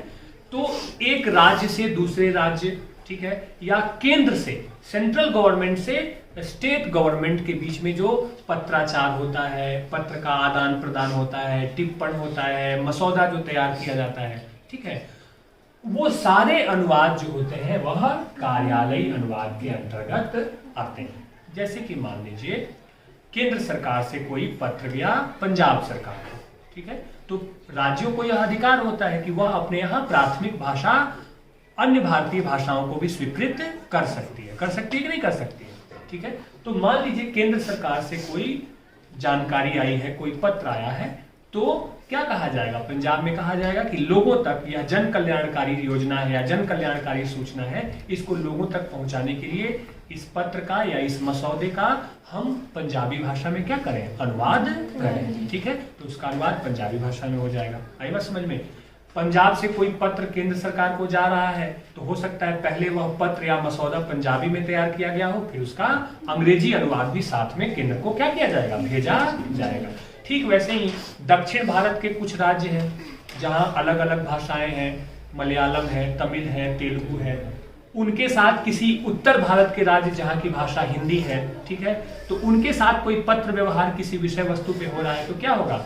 तो एक राज्य से दूसरे राज्य, ठीक है, या केंद्र से, सेंट्रल गवर्नमेंट से स्टेट गवर्नमेंट के बीच में जो पत्राचार होता है, पत्र का आदान प्रदान होता है, टिप्पण होता है, मसौदा जो तैयार किया जाता है, ठीक है, वो सारे अनुवाद जो होते हैं वह कार्यालयी अनुवाद के अंतर्गत आते हैं। जैसे कि मान लीजिए केंद्र सरकार से कोई पत्र गया पंजाब सरकार को, ठीक है, तो राज्यों को यह अधिकार होता है कि वह अपने यहाँ प्राथमिक भाषा अन्य भारतीय भाषाओं को भी स्वीकृत कर सकती है। कर सकती है कि नहीं कर सकती है? ठीक है, तो मान लीजिए केंद्र सरकार से कोई जानकारी आई है, कोई पत्र आया है, तो क्या कहा जाएगा? पंजाब में कहा जाएगा कि लोगों तक यह जन कल्याणकारी योजना है या जन कल्याणकारी सूचना है, इसको लोगों तक पहुंचाने के लिए इस पत्र का या इस मसौदे का हम पंजाबी भाषा में क्या करें? अनुवाद करें। ठीक है, तो उसका अनुवाद पंजाबी भाषा में हो जाएगा। आई बात समझ में? पंजाब से कोई पत्र केंद्र सरकार को जा रहा है तो हो सकता है पहले वह पत्र या मसौदा पंजाबी में तैयार किया गया हो, फिर उसका अंग्रेजी अनुवाद भी साथ में केंद्र को क्या किया जाएगा? भेजा जाएगा। ठीक वैसे ही दक्षिण भारत के कुछ राज्य हैं जहां अलग अलग भाषाएं हैं, मलयालम है, तमिल है, तेलुगु है, उनके साथ किसी उत्तर भारत के राज्य जहां की भाषा हिंदी है, ठीक है, तो उनके साथ कोई पत्र व्यवहार किसी विषय वस्तु पे हो रहा है तो क्या होगा?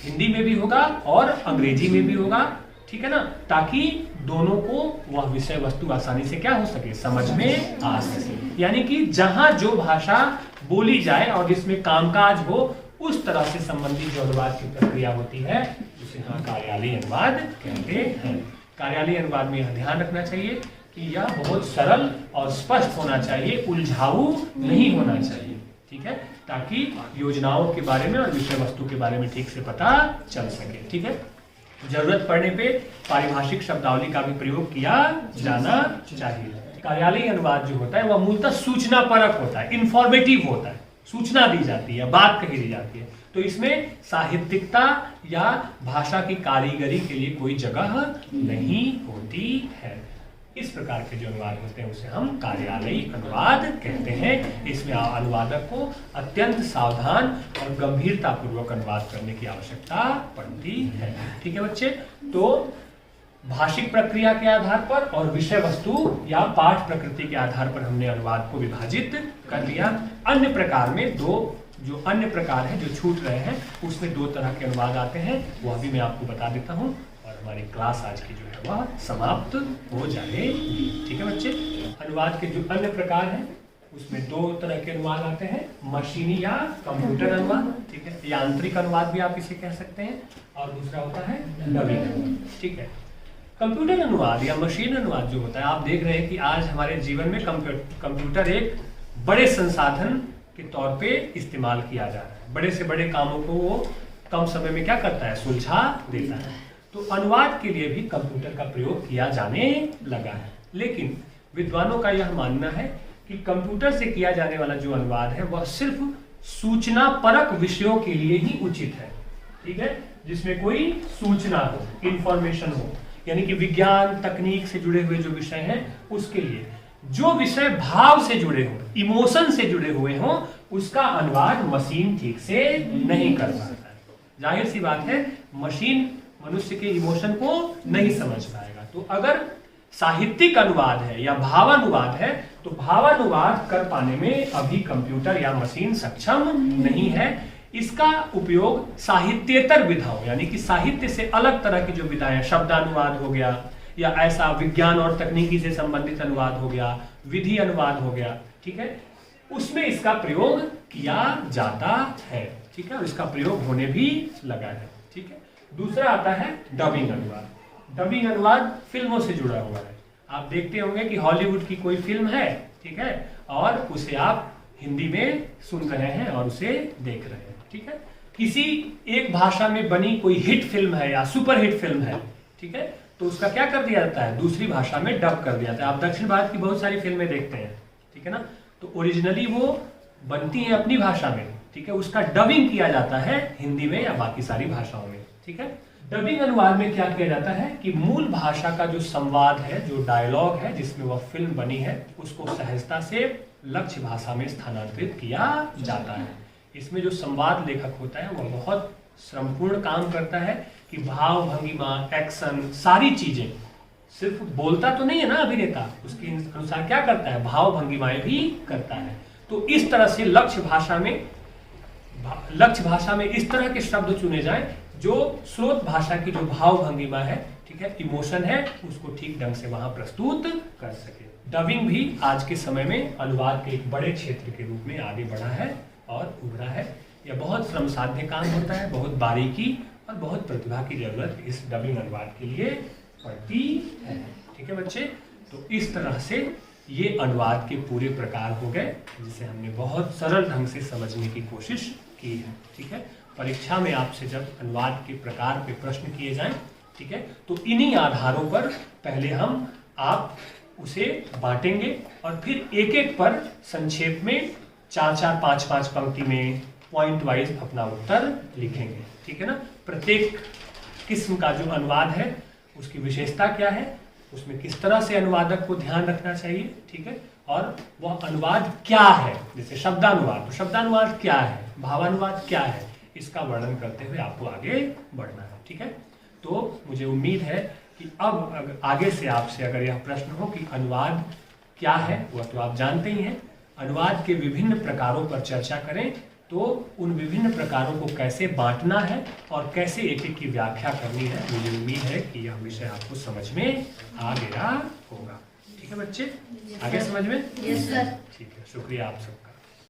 हिंदी में भी होगा और अंग्रेजी में भी होगा, ठीक है ना, ताकि दोनों को वह विषय वस्तु आसानी से क्या हो सके? समझ में आ सके। यानी कि जहां जो भाषा बोली जाए और जिसमें कामकाज हो उस तरह से संबंधित जो अनुवाद की प्रक्रिया होती है उसे हम कार्यालयी अनुवाद कहते हैं। कार्यालयी अनुवाद में यह ध्यान रखना चाहिए कि यह बहुत सरल और स्पष्ट होना चाहिए, उलझाऊ नहीं होना चाहिए, ठीक है, ताकि योजनाओं के बारे में और विषय वस्तु के बारे में ठीक से पता चल सके। ठीक है, जरूरत पड़ने पे पारिभाषिक शब्दावली का भी प्रयोग किया जाना चाहिए। कार्यालयी अनुवाद जो होता है वह मूलतः सूचना परक होता है, इंफॉर्मेटिव होता है, सूचना दी जाती है, बात कही दी जाती है, तो इसमें साहित्यिकता या भाषा की कारीगरी के लिए कोई जगह नहीं होती है। इस प्रकार के जो अनुवाद होते हैं उसे हम कार्यालयी अनुवाद कहते हैं। इसमें अनुवादक को अत्यंत सावधान और गंभीरता पूर्वक अनुवाद करने की आवश्यकता पड़ती है। ठीक है बच्चे, तो भाषिक प्रक्रिया के आधार पर और विषय वस्तु या पाठ प्रकृति के आधार पर हमने अनुवाद को विभाजित कर लिया। अन्य प्रकार में जो अन्य प्रकार हैं जो छूट रहे हैं उसमें 2 तरह के अनुवाद आते हैं, वह भी मैं आपको बता देता हूं और हमारी क्लास आज की जो है वह समाप्त हो जाएगी। ठीक है बच्चे, अनुवाद के जो अन्य प्रकार हैं उसमें 2 तरह के अनुवाद आते हैं, मशीनी या कंप्यूटर अनुवाद, ठीक है, यांत्रिक अनुवाद भी आप इसे कह सकते हैं, और दूसरा होता है नवीन अनुवाद। ठीक है, कंप्यूटर अनुवाद या मशीन अनुवाद जो होता है, आप देख रहे हैं कि आज हमारे जीवन में कंप्यूटर एक बड़े संसाधन के तौर पे इस्तेमाल किया जा रहा है। बड़े से बड़े कामों को वो कम समय में क्या करता है? सुलझा देता है। तो अनुवाद के लिए भी कंप्यूटर का प्रयोग किया जाने लगा है, लेकिन विद्वानों का यह मानना है कि कंप्यूटर से किया जाने वाला जो अनुवाद है वह सिर्फ सूचना परक विषयों के लिए ही उचित है। ठीक है, जिसमें कोई सूचना हो, इंफॉर्मेशन हो, यानी कि विज्ञान तकनीक से जुड़े हुए जो विषय हैं उसके लिए। जो विषय भाव से जुड़े हो, इमोशन से जुड़े हुए हो, उसका अनुवाद मशीन ठीक से नहीं कर पाता है। जाहिर सी बात है, मशीन मनुष्य के इमोशन को नहीं समझ पाएगा। तो अगर साहित्यिक अनुवाद है या भावानुवाद है तो भावानुवाद कर पाने में अभी कंप्यूटर या मशीन सक्षम नहीं है। इसका उपयोग साहित्येतर विधाओं यानी कि साहित्य से अलग तरह की जो विधाएं, शब्दानुवाद हो गया या ऐसा विज्ञान और तकनीकी से संबंधित अनुवाद हो गया, विधि अनुवाद हो गया, ठीक है, उसमें इसका प्रयोग किया जाता है। ठीक है, और इसका प्रयोग होने भी लगा है। ठीक है, दूसरा आता है डबिंग अनुवाद। डबिंग अनुवाद फिल्मों से जुड़ा हुआ है। आप देखते होंगे कि हॉलीवुड की कोई फिल्म है, ठीक है, और उसे आप हिंदी में सुन रहे हैं और उसे देख रहे हैं, ठीक है। किसी एक भाषा में बनी कोई हिट फिल्म है या सुपर हिट फिल्म है, ठीक है, तो उसका क्या कर दिया जाता है, दूसरी भाषा में डब कर दिया जाता है। आप दक्षिण भारत की बहुत सारी फिल्में देखते हैं, ठीक है ना, तो ओरिजिनली वो बनती है अपनी भाषा में, ठीक है, उसका डबिंग किया जाता है हिंदी में या बाकी सारी भाषाओं में, ठीक है। डबिंग अनुवाद में क्या किया जाता है कि मूल भाषा का जो संवाद है, जो डायलॉग है जिसमें वह फिल्म बनी है, उसको सहजता से लक्ष्य भाषा में स्थानांतरित किया जाता है। इसमें जो संवाद लेखक होता है वह बहुत श्रमपूर्ण काम करता है कि भाव भंगिमा, एक्शन, सारी चीजें, सिर्फ बोलता तो नहीं है ना अभिनेता, उसके अनुसार क्या करता है, भाव भंगिमाएं भी करता है। तो इस तरह से लक्ष्य भाषा में इस तरह के शब्द चुने जाएं जो स्रोत भाषा की जो भाव भंगिमा है, ठीक है, इमोशन है, उसको ठीक ढंग से वहां प्रस्तुत कर सके। डबिंग भी आज के समय में अनुवाद के एक बड़े क्षेत्र के रूप में आगे बढ़ा है और उभरा है। यह बहुत श्रम साध्य काम होता है, बहुत बारीकी और बहुत प्रतिभा की जरूरत इस डबिंग अनुवाद के लिए पड़ती है, ठीक है बच्चे। तो इस तरह से ये अनुवाद के पूरे प्रकार हो गए, जिसे हमने बहुत सरल ढंग से समझने की कोशिश की है, ठीक है। परीक्षा में आपसे जब अनुवाद के प्रकार पे प्रश्न किए जाएं, ठीक है, तो इन्हीं आधारों पर पहले आप उसे बांटेंगे और फिर एक एक पर संक्षेप में 4-4, 5-5 पंक्ति में पॉइंट वाइज अपना उत्तर लिखेंगे, ठीक है ना। प्रत्येक किस्म का जो अनुवाद है उसकी विशेषता क्या है, उसमें किस तरह से अनुवादक को ध्यान रखना चाहिए, ठीक है, और वह अनुवाद क्या है, जैसे शब्दानुवाद, तो शब्दानुवाद क्या है, भावानुवाद क्या है, इसका वर्णन करते हुए आपको आगे बढ़ना है, ठीक है। तो मुझे उम्मीद है कि अब आगे से आपसे अगर यह प्रश्न हो कि अनुवाद क्या है, वह तो आप जानते ही हैं। अनुवाद के विभिन्न प्रकारों पर चर्चा करें तो उन विभिन्न प्रकारों को कैसे बांटना है और कैसे एक एक की व्याख्या करनी है, मुझे उम्मीद है कि यह विषय आपको समझ में आ गया होगा, ठीक है बच्चे, आगे समझ में? Yes sir. ठीक है, शुक्रिया आप सबका।